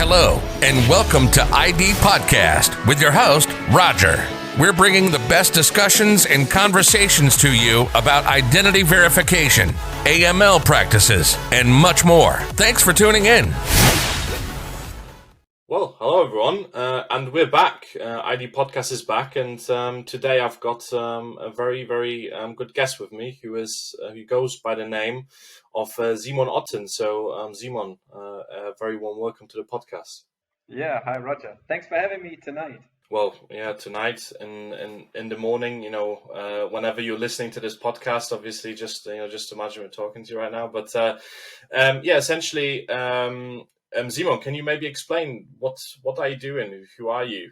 Hello, and welcome to IDpodcast with your host, Roger. We're bringing the best discussions and conversations to you about identity verification, AML practices, and much more. Thanks for tuning in. Well, hello everyone, and we're back. ID Podcast is back, and today I've got a very, very good guest with me who goes by the name of Simon Otten. So, Simon, a very warm welcome to the podcast. Yeah, hi Roger. Thanks for having me tonight. Well, yeah, tonight in the morning, whenever you're listening to this podcast, obviously, just imagine we're talking to you right now. But essentially. Simon, can you maybe explain what are you doing? Who are you?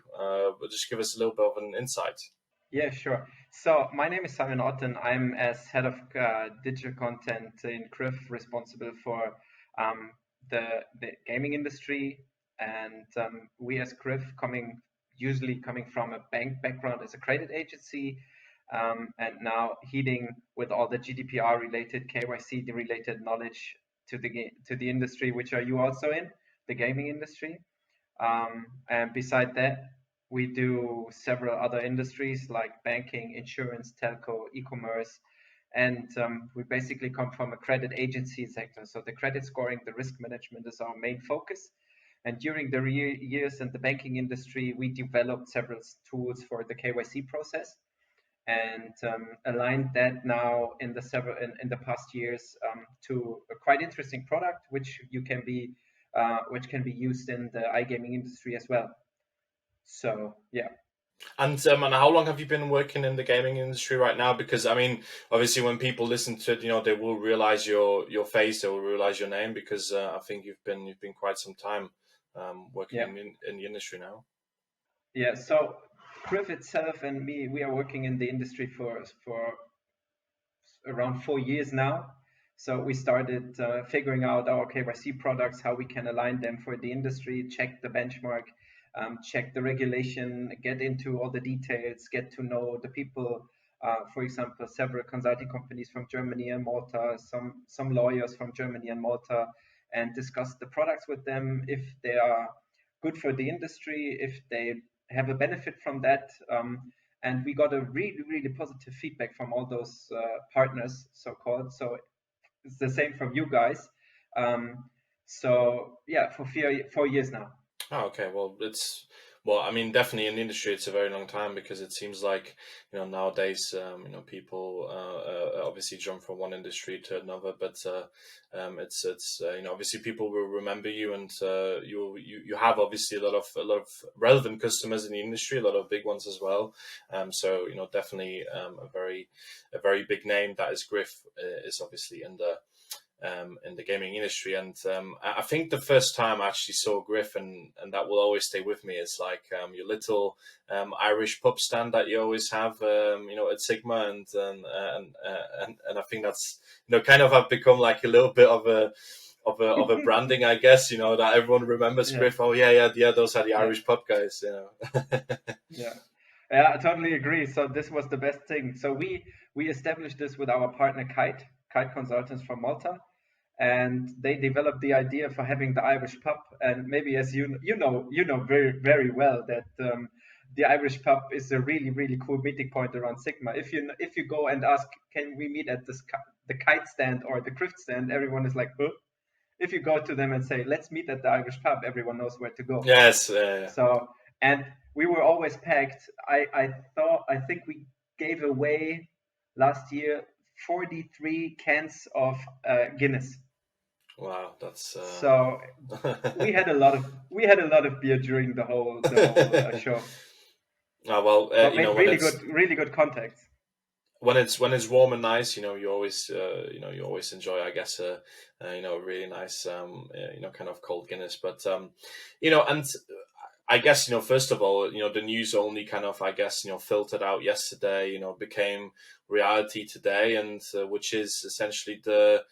Just give us a little bit of an insight. Yeah, sure. So my name is Simon Otten. I'm as head of digital content in CRIF responsible for the gaming industry, and we as CRIF usually coming from a bank background as a credit agency, and now heading with all the GDPR related KYC related knowledge to the industry, which are you also in, the gaming industry. And beside that, we do several other industries like banking, insurance, telco, e-commerce, and we basically come from a credit agency sector. So the credit scoring, the risk management is our main focus. And during the years in the banking industry, we developed several tools for the KYC process, and aligned that now in the past years to a quite interesting product, which can be used in the iGaming industry as well. So yeah. And how long have you been working in the gaming industry right now? Because I mean, obviously, when people listen to it, they will realize your face, they will realize your name, because I think you've been quite some time working in the industry now. Yeah. So CRIF itself and me, we are working in the industry for around 4 years now. So we started figuring out our KYC products, how we can align them for the industry, check the benchmark, check the regulation, get into all the details, get to know the people. For example, several consulting companies from Germany and Malta, some lawyers from Germany and Malta, and discuss the products with them, if they are good for the industry, if they have a benefit from that, and we got a really, really positive feedback from all those partners, so-called. So it's the same from you guys. So yeah, for 4 years now. Oh, okay. Well, I mean, definitely in the industry, it's a very long time, because it seems like, nowadays, people obviously jump from one industry to another, but it's obviously people will remember you, and you have obviously a lot of relevant customers in the industry, a lot of big ones as well. So definitely a very big name that is CRIF is obviously in the gaming industry. And I think the first time I actually saw CRIF, and that will always stay with me, is like your little Irish pub stand that you always have, at Sigma, and I think that's kind of have become like a little bit of a branding, I guess, that everyone remembers CRIF. Oh yeah, those are the Irish pub guys, Yeah, I totally agree. So this was the best thing. So we established this with our partner Kite Consultants from Malta, and they developed the idea for having the Irish pub. And maybe, as you know very, very well, that the Irish pub is a really, really cool meeting point around Sigma. If you go and ask, can we meet at the Kite stand or the CRIF stand, everyone is like, huh? If you go to them and say, let's meet at the Irish pub, everyone knows where to go. Yes. So, and we were always packed. I think we gave away last year 43 cans of Guinness. Wow, that's so we had a lot of beer during the whole show. Oh, well, but made really good contacts. When it's warm and nice, you always enjoy, I guess, a really nice kind of cold Guinness. But and I guess, first of all, the news only kind of, I guess, filtered out yesterday, became reality today, and which is essentially the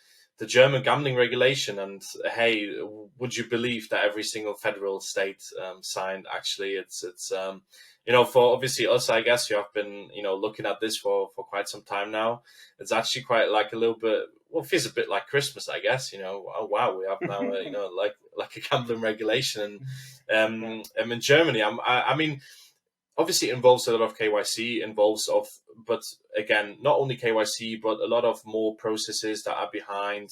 German gambling regulation. And hey, would you believe that every single federal state signed? Actually, it's for obviously us, I guess, you have been looking at this for quite some time now. It's actually quite like a little bit well, it feels a bit like Christmas, I guess. Oh wow, we have now like a gambling regulation, and in Germany, I mean, obviously it involves a lot of KYC, but again, not only KYC, but a lot of more processes that are behind,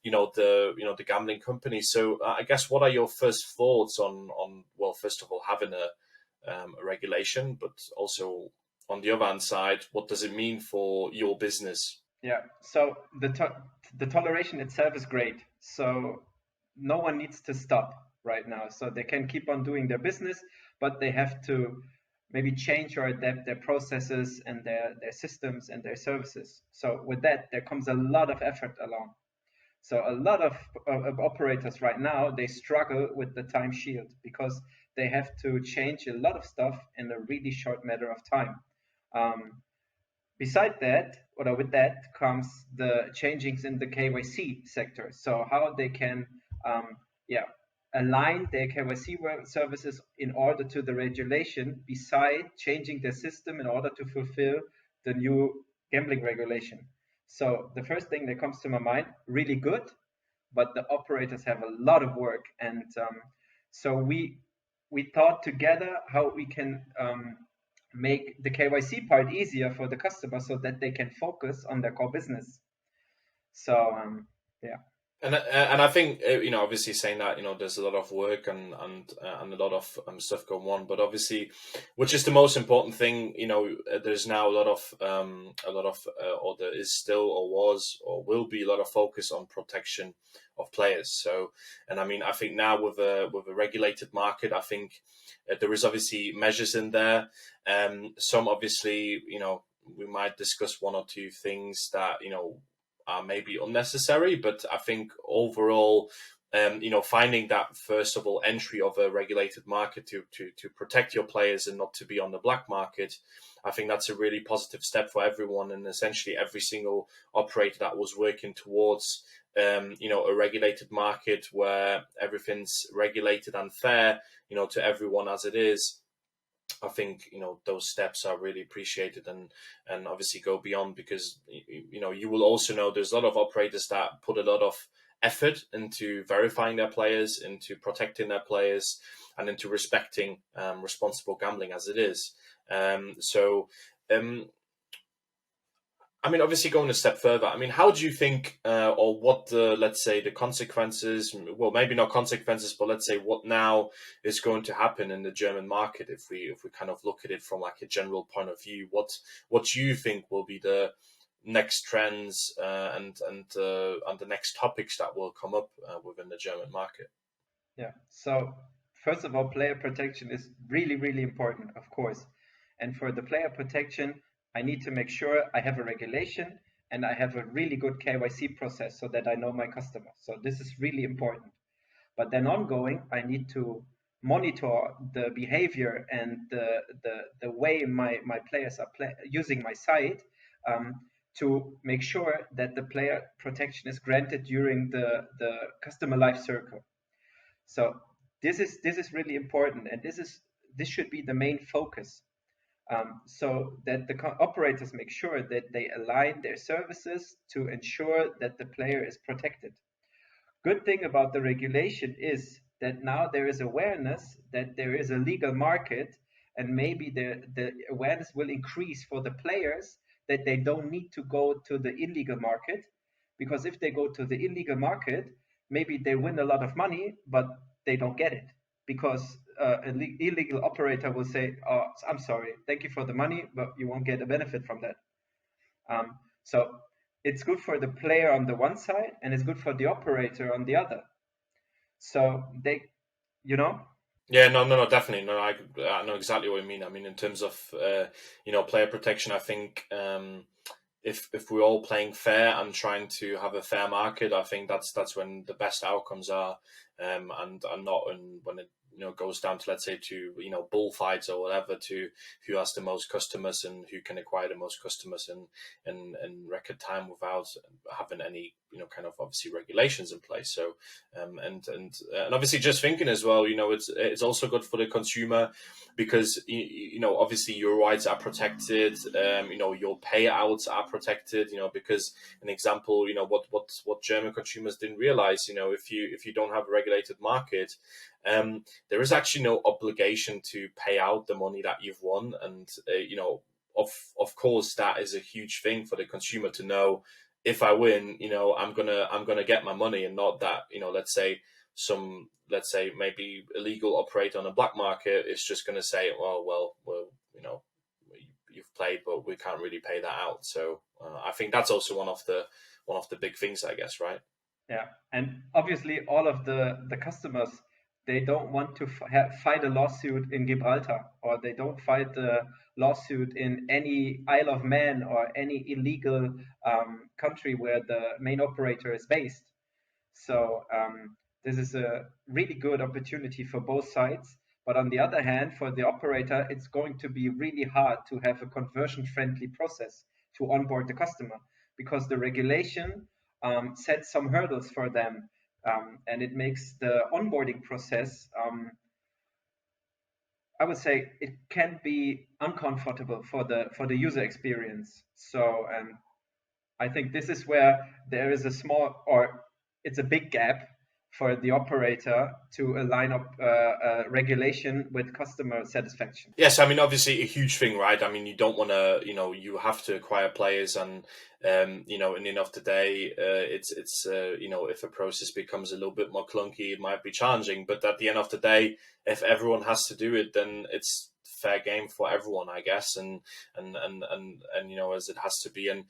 the gambling companies. So I guess, what are your first thoughts on well, first of all, having a regulation, but also on the other hand side, what does it mean for your business? Yeah. So the toleration itself is great. So no one needs to stop right now. So they can keep on doing their business, but they have to maybe change or adapt their processes and their systems and their services. So with that, there comes a lot of effort along. So a lot of operators right now, they struggle with the time shield because they have to change a lot of stuff in a really short matter of time. Beside that, or with that, comes the changings in the KYC sector. So how they can, align their KYC services in order to the regulation, beside changing their system in order to fulfill the new gambling regulation. So the first thing that comes to my mind, really good, but the operators have a lot of work, and so we thought together how we can make the KYC part easier for the customer so that they can focus on their core business. So yeah. And I think, obviously saying that, there's a lot of work and a lot of stuff going on, but obviously, which is the most important thing, there's now a lot of or there is still, or was, or will be a lot of focus on protection of players. So, and I mean, I think now with a regulated market, I think there is obviously measures in there. Some obviously, we might discuss one or two things that, are maybe unnecessary, but I think overall, finding that, first of all, entry of a regulated market to protect your players and not to be on the black market, I think that's a really positive step for everyone, and essentially every single operator that was working towards a regulated market where everything's regulated and fair, to everyone as it is. I think those steps are really appreciated and obviously go beyond, because you will also know there's a lot of operators that put a lot of effort into verifying their players, into protecting their players, and into respecting responsible gambling as it is. I mean, obviously going a step further, I mean, how do you think, or what let's say the consequences, well, maybe not consequences, but let's say what now is going to happen in the German market if we kind of look at it from like a general point of view? What do you think will be the next trends and the next topics that will come up within the German market? Yeah. So first of all, player protection is really, really important, of course. And for the player protection, I need to make sure I have a regulation and I have a really good KYC process so that I know my customer. So this is really important. But then ongoing, I need to monitor the behavior and the way my players are using my site to make sure that the player protection is granted during the customer life cycle. So this is really important, and this should be the main focus. So that the operators make sure that they align their services to ensure that the player is protected. Good thing about the regulation is that now there is awareness that there is a legal market, and maybe the awareness will increase for the players that they don't need to go to the illegal market, because if they go to the illegal market, maybe they win a lot of money, but they don't get it, because an illegal operator will say, "Oh, I'm sorry, thank you for the money, but you won't get a benefit from that." So it's good for the player on the one side, and it's good for the operator on the other. So they, Yeah, no, definitely. No, I know exactly what you mean. I mean, in terms of player protection, I think if we're all playing fair and trying to have a fair market, I think that's when the best outcomes are, and not when goes down to, let's say, to bullfights or whatever, to who has the most customers and who can acquire the most customers in record time without having any kind of obviously regulations in place. So and obviously just thinking as well, it's also good for the consumer, because obviously your rights are protected, your payouts are protected, because an example, what German consumers didn't realize, if you don't have a regulated market, there is actually no obligation to pay out the money that you've won. And of course that is a huge thing for the consumer to know. If I win, I'm gonna get my money, and not that, let's say maybe illegal operator on a black market is just going to say, well, you've played, but we can't really pay that out. So I think that's also one of the big things, I guess, right? Yeah, and obviously all of the customers, they don't want to fight a lawsuit in Gibraltar, or they don't fight a lawsuit in any Isle of Man or any illegal country where the main operator is based. So this is a really good opportunity for both sides. But on the other hand, for the operator, it's going to be really hard to have a conversion-friendly process to onboard the customer, because the regulation sets some hurdles for them, and it makes the onboarding process, I would say, it can be uncomfortable for the user experience. So I think this is where there is it's a big gap for the operator to align up regulation with customer satisfaction. Yes, I mean, obviously a huge thing, right? I mean, you don't want to, you have to acquire players, and in the end of the day, it's if a process becomes a little bit more clunky, it might be challenging. But at the end of the day, if everyone has to do it, then it's fair game for everyone, I guess, and as it has to be. And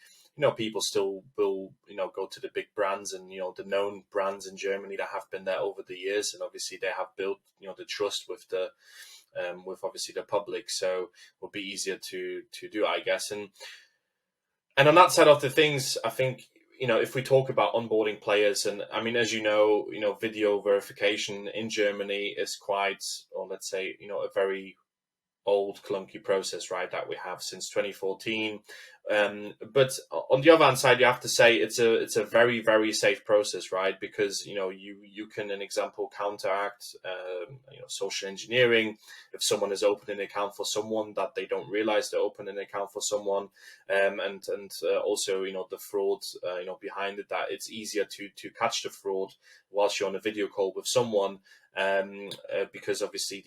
people still will, go to the big brands and, the known brands in Germany that have been there over the years. And obviously they have built, the trust with obviously the public. So it will be easier to do, I guess. And on that side of the things, I think, if we talk about onboarding players, and I mean, as video verification in Germany is quite, or let's say, a very old clunky process, right, that we have since 2014. But on the other hand side, you have to say it's a very, very safe process, right? Because you can, an example, counteract social engineering. If someone is opening an account for someone that they don't realize they're opening an account for someone, and also the fraud behind it, that it's easier to catch the fraud whilst you're on a video call with someone. Because obviously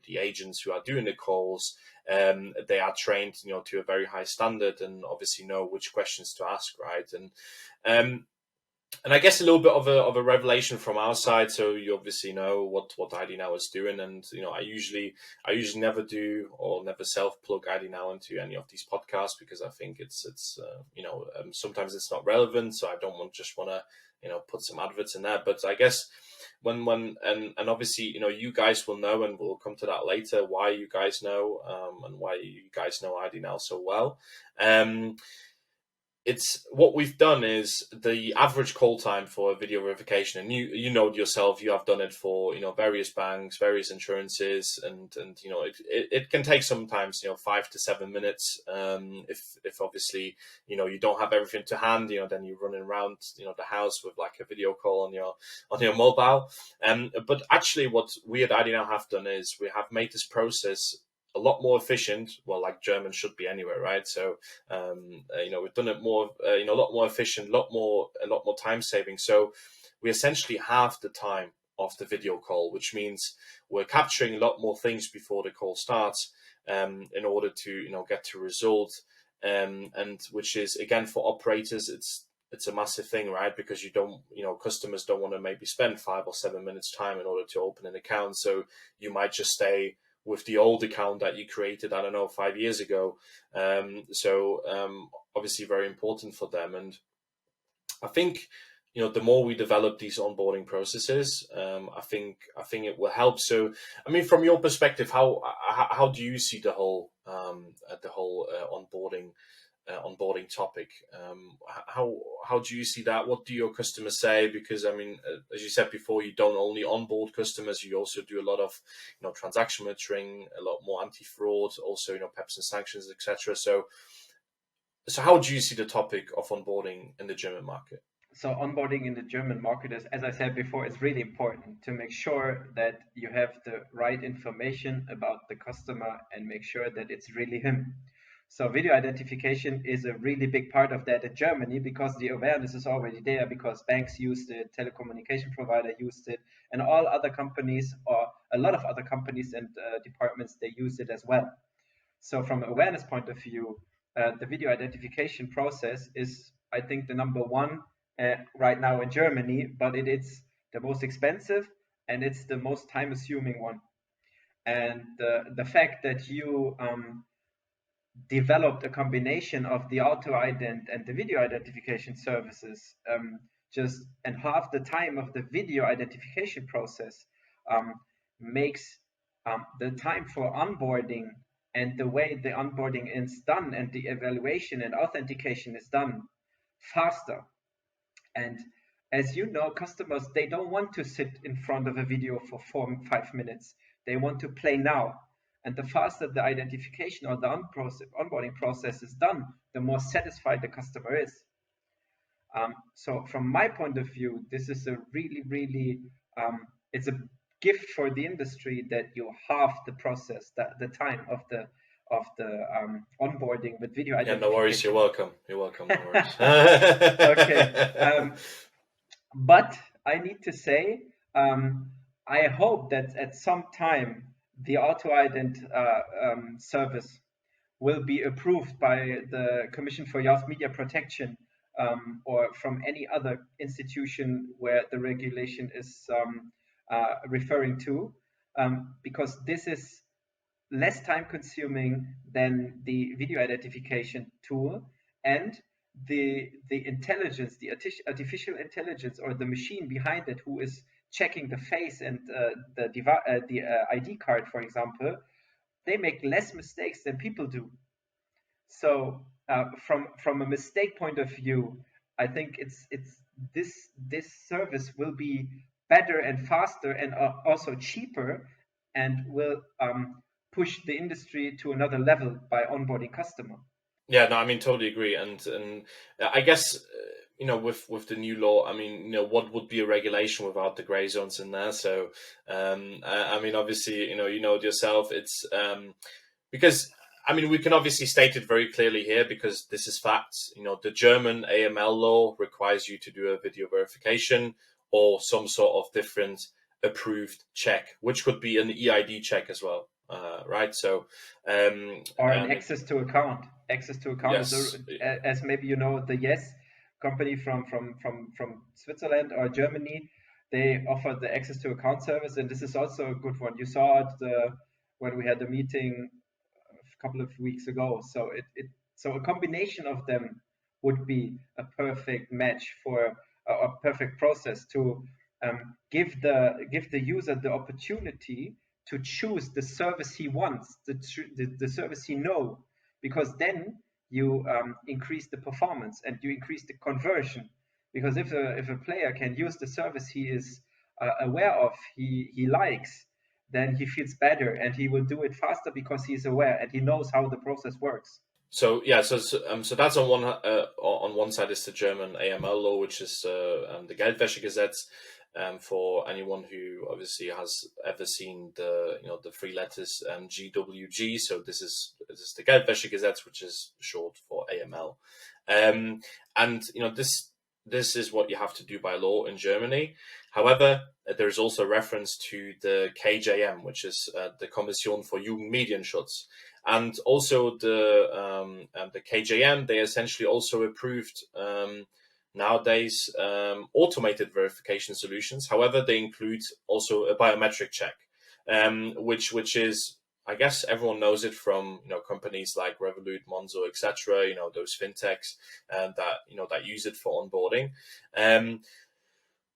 the agents who are doing the calls, they are trained to a very high standard, and obviously know which questions to ask, right? And I guess a little bit of a revelation from our side. So you obviously know what IDnow is doing, and I usually never do or never self plug IDnow into any of these podcasts, because I think it's sometimes it's not relevant, so I don't want to put some adverts in there. But I guess when obviously you guys will know, and we'll come to that later, why you guys know, and why you guys know IDnow so well. It's what we've done is the average call time for a video verification, and you know it yourself, you have done it for various banks, various insurances, and it can take sometimes 5 to 7 minutes, if obviously you don't have everything to hand, then you're running around the house with like a video call on your mobile. But actually what we at IDnow have done is we have made this process a lot more efficient. Well, like Germans should be anyway, right? So, we've done it more, a lot more efficient, a lot more time saving. So we essentially halve the time of the video call, which means we're capturing a lot more things before the call starts, in order to, get to result. And which is, again, for operators, it's a massive thing, right? Because customers don't want to maybe spend 5 or 7 minutes time in order to open an account. So you might just stay with the old account that you created, 5 years ago. Obviously very important for them. And I think, the more we develop these onboarding processes, I think it will help. So, I mean, from your perspective, how do you see the whole onboarding onboarding topic. How do you see that? What do your customers say? Because I mean, as you said before, you don't only onboard customers, you also do a lot of transaction monitoring, a lot more anti-fraud, also PEPs and sanctions, etc. So how do you see the topic of onboarding in the German market? So onboarding in the German market is, as I said before, it's really important to make sure that you have the right information about the customer and make sure that it's really him. So video identification is a really big part of that in Germany, because the awareness is already there, because banks used it, telecommunication provider used it, and all other companies, or a lot of other companies and departments, they use it as well. So from an awareness point of view, the video identification process is, I think, the number one right now in Germany, but it's the most expensive and it's the most time-assuming one. And the fact that you developed a combination of the auto-ident and the video identification services and half the time of the video identification process makes the time for onboarding and the way the onboarding is done and the evaluation and authentication is done faster. And as you know, customers, they don't want to sit in front of a video for 4-5 minutes. They want to play now. And the faster the identification or the onboarding process is done, the more satisfied the customer is. So from my point of view, this is a really, really, it's a gift for the industry that you halve the process, the time of the onboarding with video identification. Yeah, no worries. You're welcome. You're welcome. No worries. Okay. But I need to say, I hope that at some time the auto-ident service will be approved by the Commission for Youth Media Protection or from any other institution where the regulation is referring to, because this is less time consuming than the video identification tool, and the intelligence, the artificial intelligence or the machine behind it who is checking the face and the ID card, for example, they make less mistakes than people do. So from a mistake point of view, I think it's this service will be better and faster and also cheaper, and will push the industry to another level by onboarding customer. Yeah, no, I mean, totally agree. And I guess, with the new law, I mean, what would be a regulation without the gray zones in there? So, I mean, obviously, you know it yourself. It's because, I mean, we can obviously state it very clearly here because this is facts. The German AML law requires you to do a video verification or some sort of different approved check, which could be an EID check as well. Right, so or an access to account. Yes. Is as maybe the Yes company from Switzerland or Germany, they offer the access to account service, and this is also a good one. You saw it when we had the meeting a couple of weeks ago. So so a combination of them would be a perfect match for a perfect process to give the user the opportunity to choose the service he wants, the service he knows, because then you increase the performance and you increase the conversion. Because if a player can use the service he is aware of, he likes, then he feels better and he will do it faster because he's aware and he knows how the process works. So yeah, so that's on one side is the German AML law, which is the Geldwäschegesetz. For anyone who obviously has ever seen the three letters GWG, so this is the Geldwäschegesetz, which is short for AML, and this is what you have to do by law in Germany. However, there is also reference to the KJM, which is the Kommission for Jugendmedienschutz, and also the KJM. They essentially also approved. Nowadays, automated verification solutions. However, they include also a biometric check, which is, I guess everyone knows it from companies like Revolut, Monzo, etc. Those fintechs that use it for onboarding.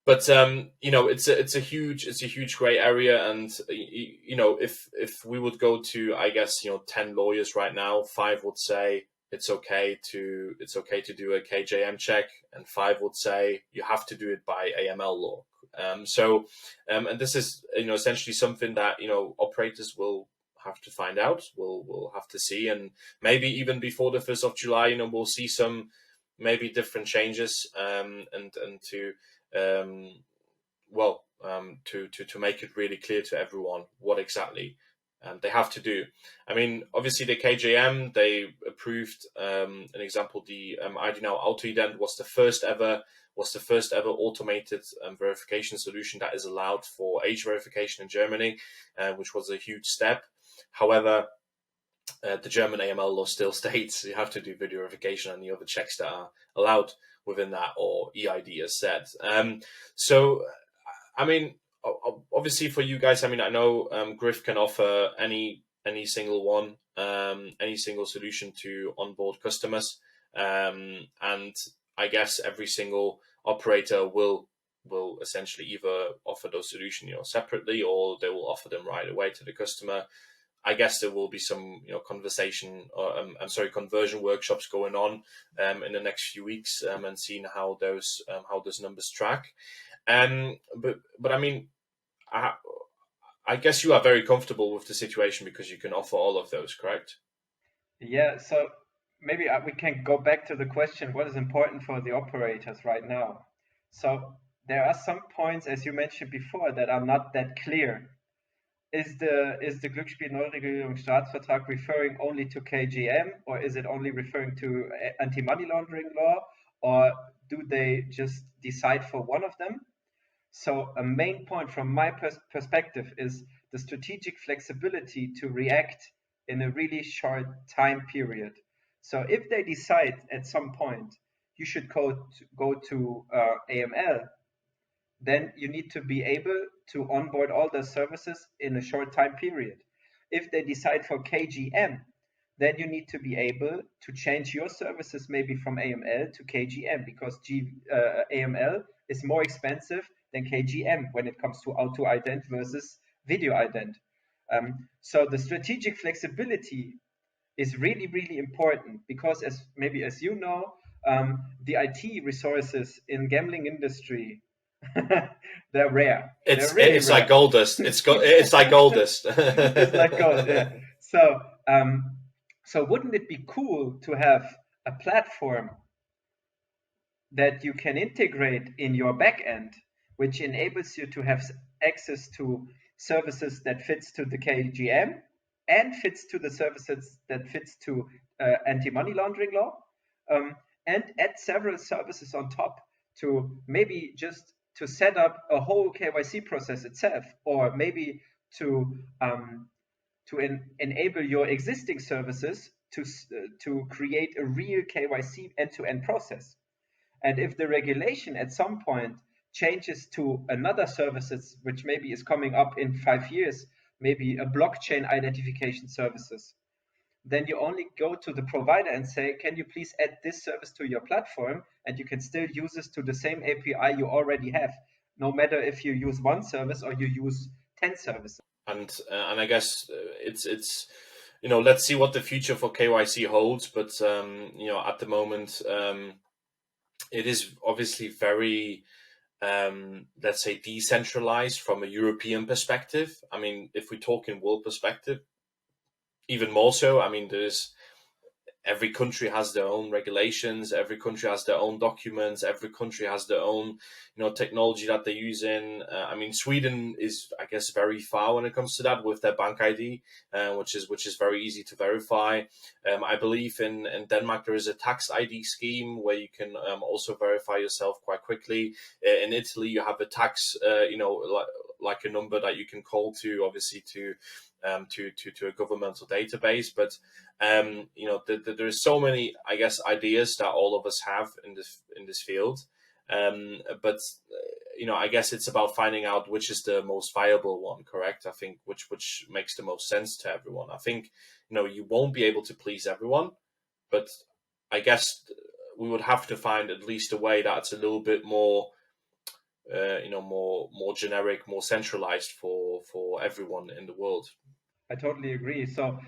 But it's a huge gray area, and if we would go to, I guess 10 lawyers right now, 5 would say it's okay to do a KJM check, and 5 would say you have to do it by AML law. And this is essentially something that operators will have to find out. We'll have to see, and maybe even before the 1st of July, we'll see some maybe different changes, and to to make it really clear to everyone what exactly they have to do. I mean, obviously the KJM, they approved an example. The IDnow AutoIdent was the first ever automated verification solution that is allowed for age verification in Germany, which was a huge step. However, the German AML law still states you have to do video verification and the other checks that are allowed within that, or EID as said. So, I mean, obviously for you guys, I mean, I know CRIF can offer any single one, any single solution to onboard customers, and I guess every single operator will essentially either offer those solutions separately, or they will offer them right away to the customer. I guess there will be some conversion workshops going on in the next few weeks, and seeing how those numbers track. But I mean, I guess you are very comfortable with the situation because you can offer all of those, correct? Yeah, so maybe we can go back to the question, what is important for the operators right now? So there are some points, as you mentioned before, that are not that clear. Is the Glücksspiel-Neuregulierungsstaatsvertrag referring only to KGM, or is it only referring to anti-money laundering law, or do they just decide for one of them? So a main point from my perspective is the strategic flexibility to react in a really short time period. So if they decide at some point you should go to AML, then you need to be able to onboard all the services in a short time period. If they decide for KGM, then you need to be able to change your services maybe from AML to KGM, because AML is more expensive than KGM when it comes to auto ident versus video ident. So the strategic flexibility is really, really important, because as you know, the IT resources in gambling industry, they're rare. It's really rare. Like gold dust. It's like gold dust. It's like gold. Yeah. So wouldn't it be cool to have a platform that you can integrate in your backend, which enables you to have access to services that fits to the KGM and fits to the services that fits to anti-money laundering law, and add several services on top to maybe just to set up a whole KYC process itself, or maybe to enable your existing services to create a real KYC end-to-end process. And if the regulation at some point changes to another services, which maybe is coming up in 5 years, maybe a blockchain identification services, then you only go to the provider and say, can you please add this service to your platform? And you can still use this to the same API you already have, no matter if you use one service or you use 10 services. And I guess it's let's see what the future for KYC holds. But at the moment, it is obviously very let's say decentralized from a European perspective. I mean, if we talk in world perspective, even more so. I mean, every country has their own regulations, every country has their own documents, every country has their own technology that they use in. I mean, Sweden is, I guess, very far when it comes to that with their bank ID, which is very easy to verify. I believe in Denmark there is a tax ID scheme where you can also verify yourself quite quickly. In Italy you have a tax, like a number that you can call to, obviously to a governmental database. But there's so many, I guess, ideas that all of us have in this field. But I guess it's about finding out which is the most viable one, correct? I think which makes the most sense to everyone. I think you won't be able to please everyone, but I guess we would have to find at least a way that's a little bit more more generic, more centralized for everyone in the world. I totally agree. So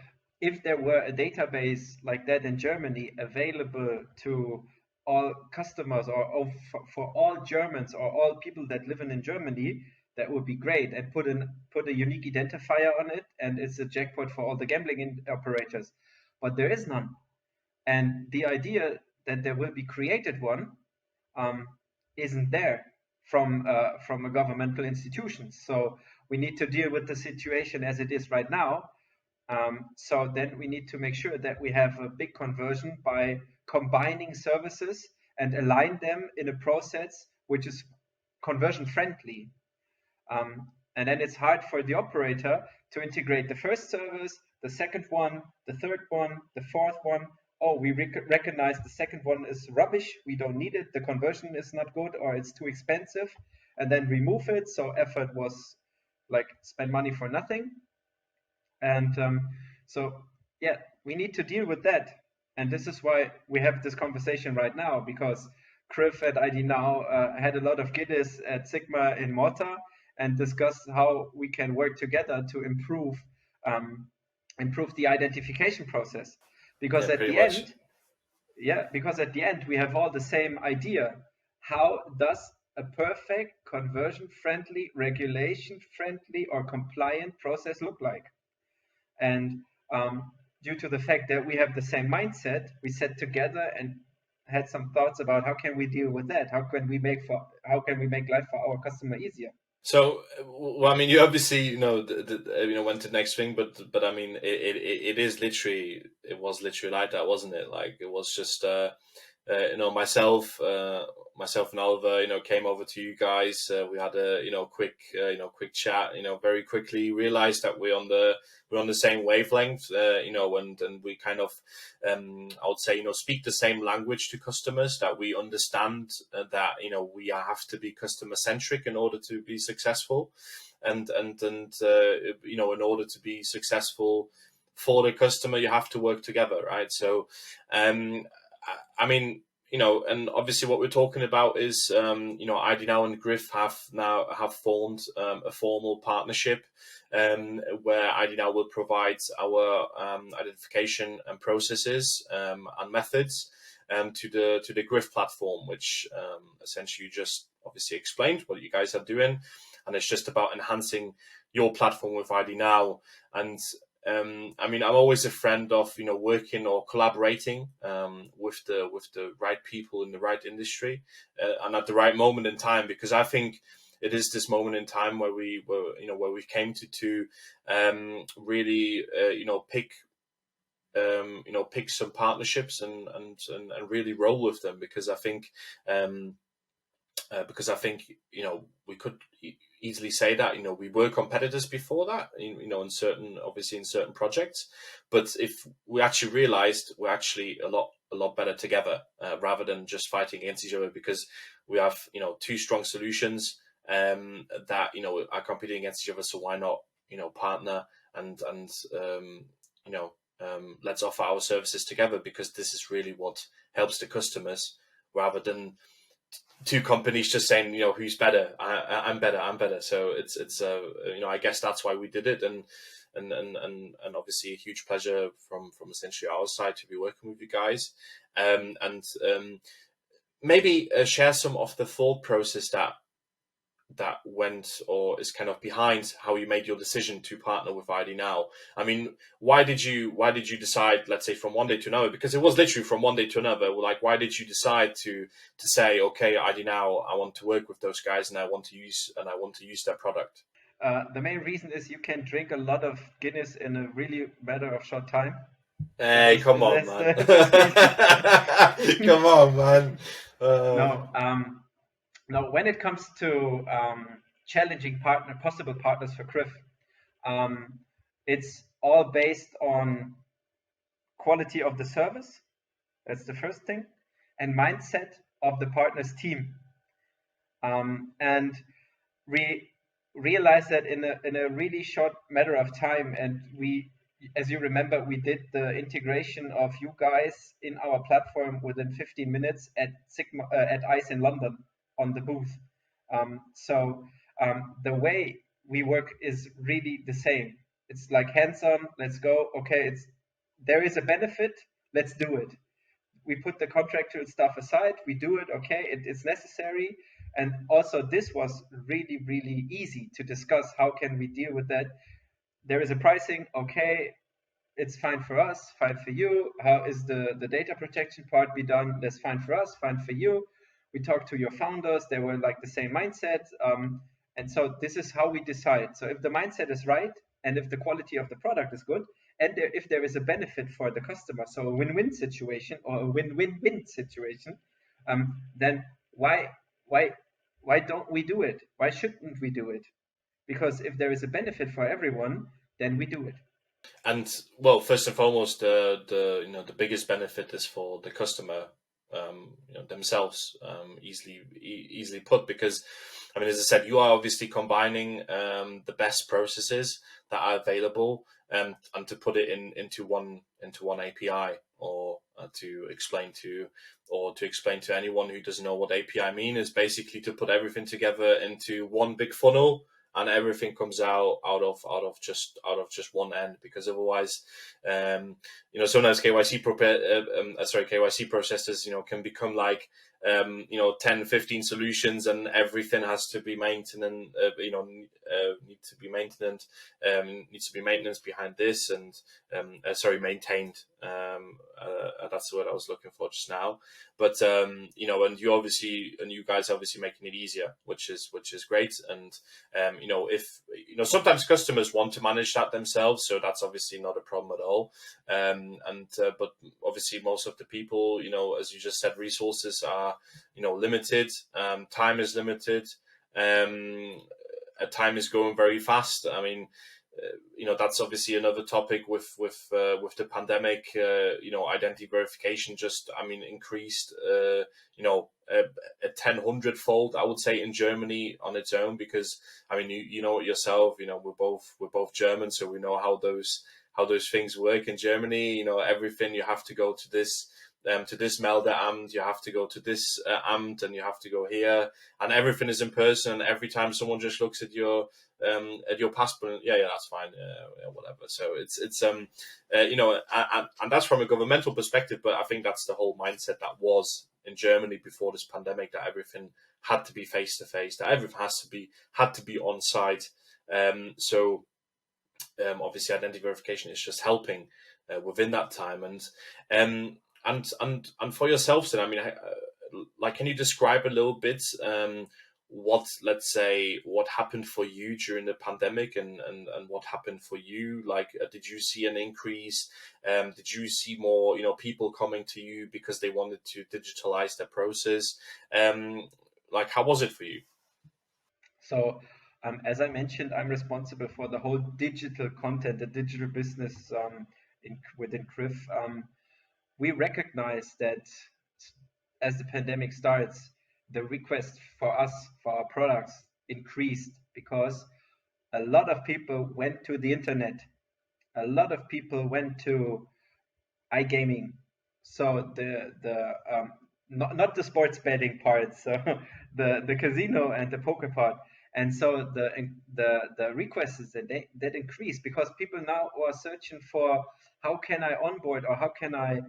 if there were a database like that in Germany available to all customers or for all Germans or all people that live in Germany, that would be great, and put a unique identifier on it, and it's a jackpot for all the gambling operators. But there is none, and the idea that there will be created one isn't there from a governmental institution. So we need to deal with the situation as it is right now. So then we need to make sure that we have a big conversion by combining services and align them in a process which is conversion friendly. And then it's hard for the operator to integrate the first service, the second one, the third one, the fourth one. Oh, we recognize the second one is rubbish. We don't need it. The conversion is not good, or it's too expensive, and then remove it. So effort was like spend money for nothing. And so, yeah, we need to deal with that. And this is why we have this conversation right now, because CRIF at IDnow had a lot of Guinness at Sigma in Malta and discussed how we can work together to improve the identification process. Because at the end, we have all the same idea. How does a perfect conversion-friendly, regulation-friendly, or compliant process look like? And due to the fact that we have the same mindset, we sat together and had some thoughts about how can we deal with that? How can we make life for our customer easier? So, well, I mean, you obviously, went to the next thing, but I mean, it was literally like that, wasn't it? Like, it was just, myself and Oliver, came over to you guys. We had a, quick chat. Very quickly realized that we're on the same wavelength. And we kind of, I would say, speak the same language to customers. That we understand that we have to be customer centric in order to be successful, and in order to be successful for the customer, you have to work together, right? So, I mean, and obviously what we're talking about is, IDnow and CRIF have formed a formal partnership where IDnow will provide our identification and processes and methods to the CRIF platform, which essentially you just obviously explained what you guys are doing, and it's just about enhancing your platform with IDnow. And I mean, I'm always a friend of working or collaborating with the right people in the right industry and at the right moment in time, because I think it is this moment in time where we came to really pick some partnerships and really roll with them, because I think we could easily say that we were competitors before that, in certain projects, but if we actually realized we're actually a lot better together rather than just fighting against each other, because we have two strong solutions that are competing against each other. So why not partner and let's offer our services together, because this is really what helps the customers, rather than two companies just saying, who's better? I'm better. So it's I guess that's why we did it, and obviously a huge pleasure from essentially our side to be working with you guys, and maybe share some of the thought process that went or is kind of behind how you made your decision to partner with IDnow. I mean, why did you decide, let's say, from one day to another? Because it was literally from one day to another. Like, why did you decide to say, okay, IDnow, I want to work with those guys and I want to use their product? The main reason is you can drink a lot of Guinness in a really matter of short time. Hey, come on, man. Come on, man. Now, when it comes to challenging possible partners for CRIF, it's all based on quality of the service. That's the first thing, and mindset of the partner's team. And we realized that in a really short matter of time, and we, as you remember, we did the integration of you guys in our platform within 15 minutes at Sigma at ICE in London on the booth. So the way we work is really the same. It's like hands-on, let's go. Okay, there is a benefit, let's do it. We put the contractual stuff aside, we do it, okay, it's necessary. And also this was really, really easy to discuss. How can we deal with that? There is a pricing, okay, it's fine for us, fine for you. How is the data protection part be done? That's fine for us, fine for you. We talked to your founders, they were like the same mindset. And so this is how we decide. So if the mindset is right, and if the quality of the product is good, and if there is a benefit for the customer, so a win-win situation or a win-win-win situation, then why don't we do it? Why shouldn't we do it? Because if there is a benefit for everyone, then we do it. And well, first and foremost, the biggest benefit is for the customer themselves, easily put, because I mean, as I said, you are obviously combining the best processes that are available and to put it into one API, or to explain to anyone who doesn't know what API mean, is basically to put everything together into one big funnel, and everything comes out of just one end. Because otherwise, sometimes KYC processes, can become like 10, 15 solutions, and everything has to be needs to be maintenance behind this, and maintained. That's what I was looking for just now. But and you guys obviously making it easier, which is great. And if sometimes customers want to manage that themselves, so that's obviously not a problem at all. But obviously most of the people, as you just said, resources are limited, time is limited, time is going very fast. I mean, that's obviously another topic with the pandemic. Identity verification just, increased, a 100-fold, I would say, in Germany on its own, because you know it yourself. We're both German, so we know how those things work in Germany. Everything, you have to go to this Meldeamt, you have to go to this Amt, and you have to go here, and everything is in person. And every time someone just looks at your passport, yeah, that's fine, whatever. So it's and that's from a governmental perspective, but I think that's the whole mindset that was in Germany before this pandemic, that everything had to be face to face, that everything had to be on site. Obviously, identity verification is just helping within that time. And for yourselves, then, can you describe a little bit what happened for you during the pandemic, and what happened for you? Did you see an increase? Did you see more, people coming to you because they wanted to digitalize their process? How was it for you? So, as I mentioned, I'm responsible for the whole digital content, the digital business within CRIF. We recognize that as the pandemic starts, the request for us, for our products, increased, because a lot of people went to the internet. A lot of people went to iGaming. So not the sports betting part, so the casino and the poker part. And so the requests that increased, because people now are searching for, how can I onboard, or how can I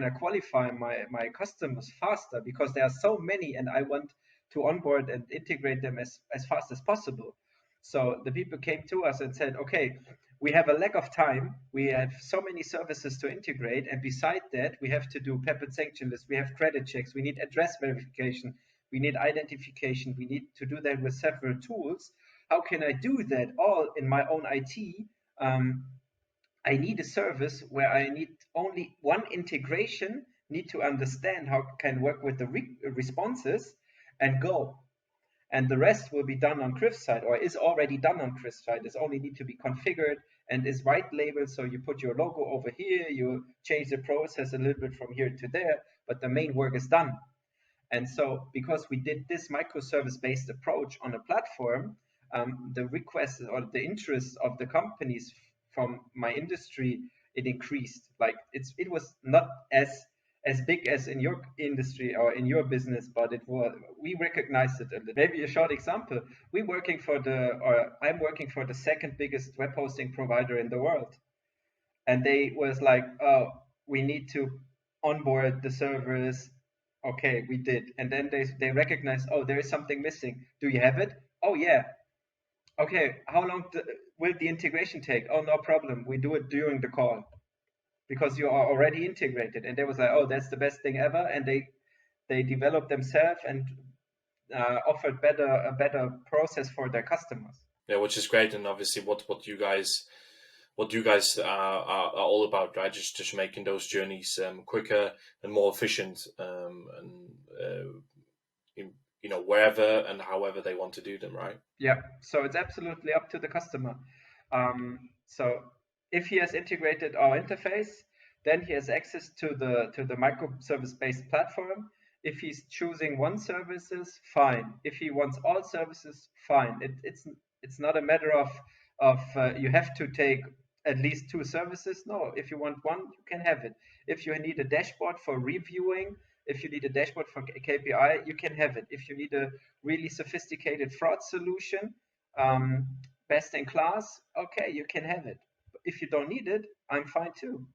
qualify my customers faster, because there are so many and I want to onboard and integrate them as fast as possible. So the people came to us and said, okay, we have a lack of time, we have so many services to integrate, and beside that we have to do PEP and sanction lists, we have credit checks, we need address verification, we need identification, we need to do that with several tools. How can I do that all in my own IT? I need a service where I need only one integration, need to understand how it can work with the responses, and go. And the rest will be done on CRIF side, or is already done on CRIF side. It only need to be configured and is white labeled. So you put your logo over here, you change the process a little bit from here to there, but the main work is done. And so because we did this microservice-based approach on a platform, the requests or the interest of the companies from my industry, it increased. It was not as big as in your industry or in your business, but we recognized it a little. Maybe a short example: I'm working for the second biggest web hosting provider in the world, and they was like, oh, we need to onboard the servers. Okay, we did. And then they recognize, oh, there is something missing. Do you have it? Oh, yeah. Okay, how long will the integration take? Oh, no problem. We do it during the call because you are already integrated. And they was like, oh, that's the best thing ever. And they developed themselves and offered a better process for their customers. Yeah, which is great. And obviously what you guys are all about, right? Just making those journeys quicker and more efficient, wherever and however they want to do them, right? Yeah, so it's absolutely up to the customer. So if he has integrated our interface, then he has access to the microservice-based platform. If he's choosing one services, fine. If he wants all services, fine. It's not a matter of you have to take at least 2 services. No, if you want one, you can have it. If you need a dashboard for reviewing, if you need a dashboard for KPI, you can have it. If you need a really sophisticated fraud solution, best in class, okay, you can have it. If you don't need it, I'm fine too.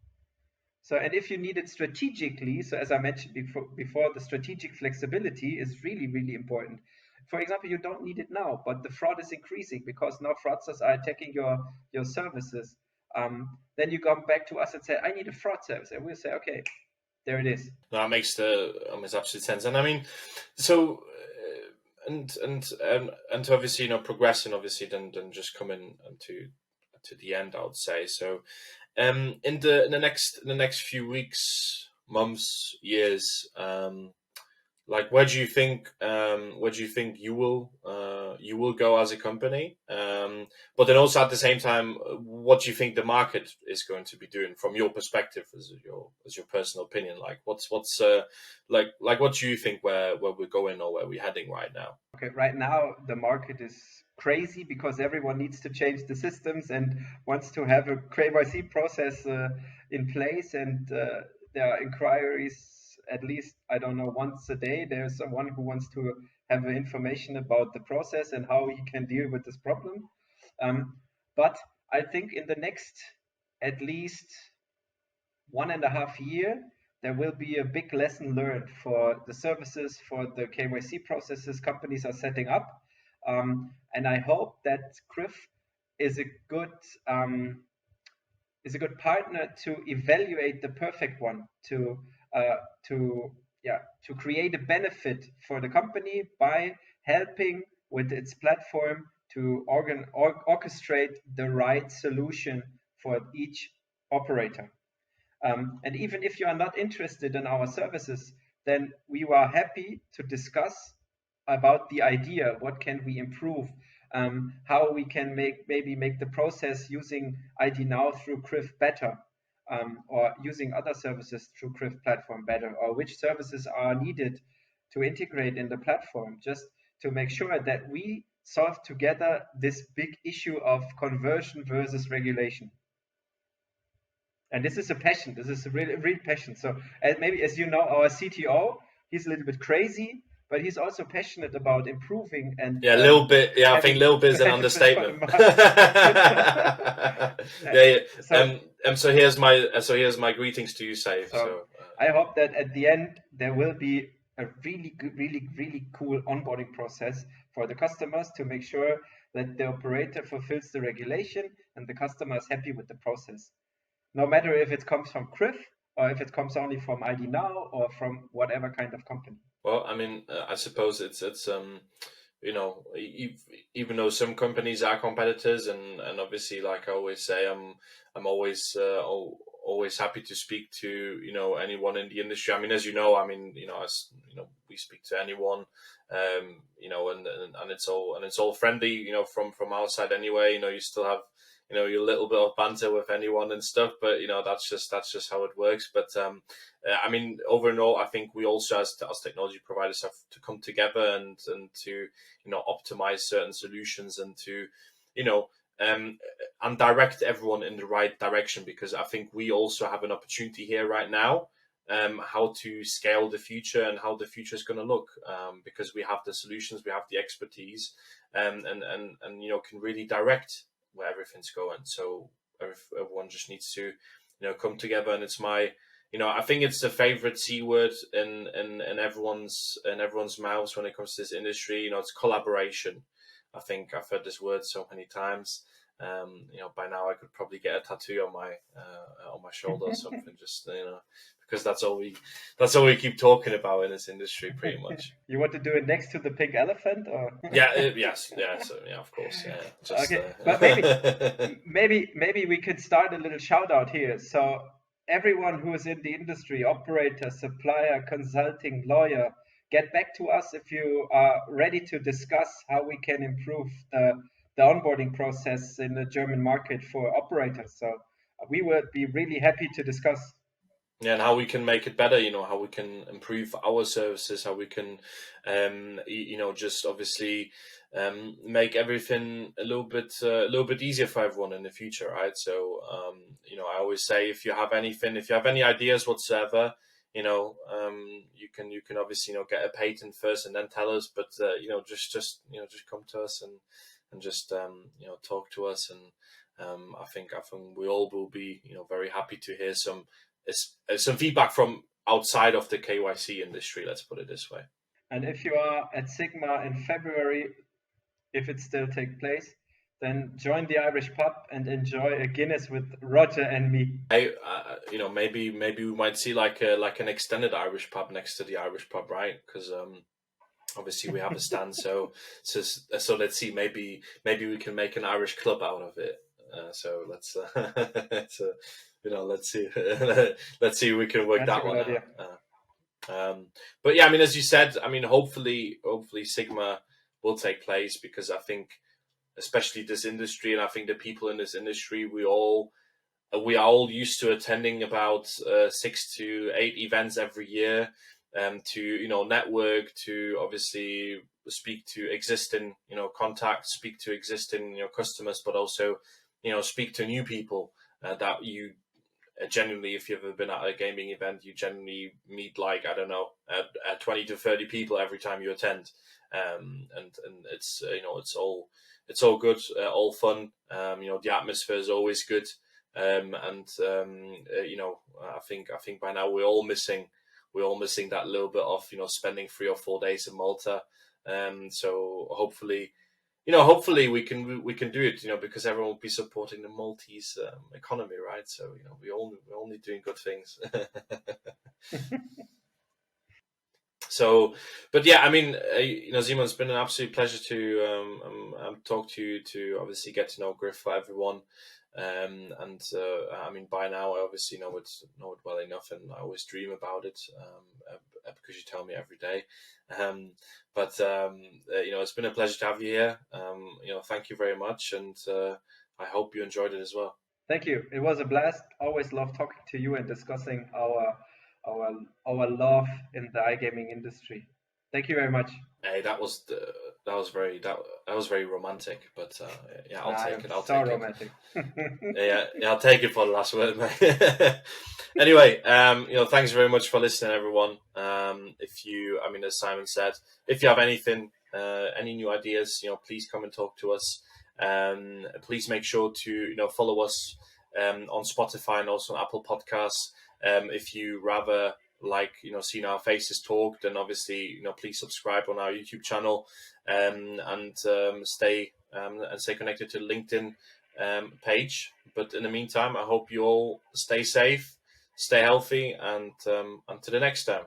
So, and if you need it strategically, so as I mentioned before, the strategic flexibility is really, really important. For example, you don't need it now, but the fraud is increasing because now fraudsters are attacking your services. Then you come back to us and say, I need a fraud service. And we'll say, okay, there it is. No, that makes absolute sense. And I mean, so and to obviously progressing obviously then just coming to the end, I would say. So in the next few weeks, months, years, like where do you think you will go as a company? But then also at the same time, what do you think the market is going to be doing from your perspective, as your personal opinion? Like what's like what do you think where we're going or where we're heading right now? Okay, right now the market is crazy because everyone needs to change the systems and wants to have a KYC process in place, and there are inquiries at least, I don't know, once a day. There's someone who wants to have information about the process and how he can deal with this problem. But I think in the next at least 1.5 years, there will be a big lesson learned for the services, for the KYC processes companies are setting up. And I hope that CRIF is a good partner to evaluate the perfect one, to create a benefit for the company by helping with its platform to orchestrate the right solution for each operator. And even if you are not interested in our services, then we are happy to discuss about the idea. What can we improve? How we can maybe make the process using IDnow through CRIF better, or using other services through CRIF platform better, or which services are needed to integrate in the platform, just to make sure that we solve together this big issue of conversion versus regulation. And this is a passion. This is a real passion. So maybe, as you know, our CTO, he's a little bit crazy, but he's also passionate about improving. And yeah, a little bit. Yeah, I think little bit is an understatement. So here's my greetings to you, Saif. So I hope that at the end there will be a really good, really cool onboarding process for the customers to make sure that the operator fulfills the regulation and the customer is happy with the process. No matter if it comes from CRIF or if it comes only from IDnow or from whatever kind of company. Well, I mean, I suppose it's even though some companies are competitors, and obviously, like I always say, I'm always happy to speak to anyone in the industry. I mean, as we speak to anyone, and it's all friendly, from our side anyway. You still have your little bit of banter with anyone and stuff, but that's just how it works. But I mean, overall, I think we also as technology providers have to come together and to optimize certain solutions and to and direct everyone in the right direction, because I think we also have an opportunity here right now, how to scale the future and how the future is going to look, because we have the solutions, we have the expertise, and can really direct where everything's going. So everyone just needs to come together. And it's my, I think it's the favorite C word in everyone's mouths when it comes to this industry. It's collaboration. I think I've heard this word so many times. By now I could probably get a tattoo on my shoulder or something, just because that's all we keep talking about in this industry, pretty much. You want to do it next to the pink elephant, or? Yes, so, of course, yeah. Just, okay, but maybe we could start a little shout out here. So everyone who is in the industry, operator, supplier, consulting, lawyer, get back to us if you are ready to discuss how we can improve the onboarding process in the German market for operators. So we would be really happy to discuss. Yeah, and how we can make it better, how we can improve our services, how we can, just obviously make everything a little bit easier for everyone in the future, right? So, I always say, if you have any ideas whatsoever, you can obviously, get a patent first and then tell us, but, just come to us and just, talk to us. And I think we all will be, very happy to hear some feedback from outside of the KYC industry, let's put it this way. And if you are at Sigma in February, if it still takes place, then join the Irish pub and enjoy a Guinness with Roger and me. Hey, maybe we might see like an extended Irish pub next to the Irish pub, right? Because obviously we have a stand, so let's see, maybe we can make an Irish club out of it. So let's let's see if we can work that one out. But yeah, as you said, hopefully Sigma will take place, because I think, especially this industry, and I think the people in this industry, we are all used to attending about 6 to 8 events every year, to network, to obviously speak to existing contacts, speak to existing customers, but also speak to new people that you genuinely, if you've ever been at a gaming event, you generally meet 20 to 30 people every time you attend, and it's it's all good, all fun. The atmosphere is always good, and I think by now we're all missing that little bit of spending 3 or 4 days in Malta. So hopefully we can do it, because everyone will be supporting the Maltese economy, right? So we're only doing good things. So, but yeah, Simon, it's been an absolute pleasure to talk to you, to obviously get to know CRIF for everyone. By now I obviously know it well enough, and I always dream about it, because you tell me every day. It's been a pleasure to have you here. Thank you very much, and I hope you enjoyed it as well. Thank you. It was a blast. Always love talking to you and discussing our love in the iGaming industry. Thank you very much. Hey, that was very romantic, but yeah, I'll take it. I'll so take romantic. it. Yeah, I'll take it for the last word, mate. Anyway, thanks very much for listening, everyone. If you, as Simon said, if you have anything, any new ideas, please come and talk to us. Please make sure to follow us on Spotify and also on Apple Podcasts. If you rather like seeing our faces talk, then obviously please subscribe on our YouTube channel, and stay connected to the LinkedIn page. But in the meantime, I hope you all stay safe, stay healthy, and until the next time.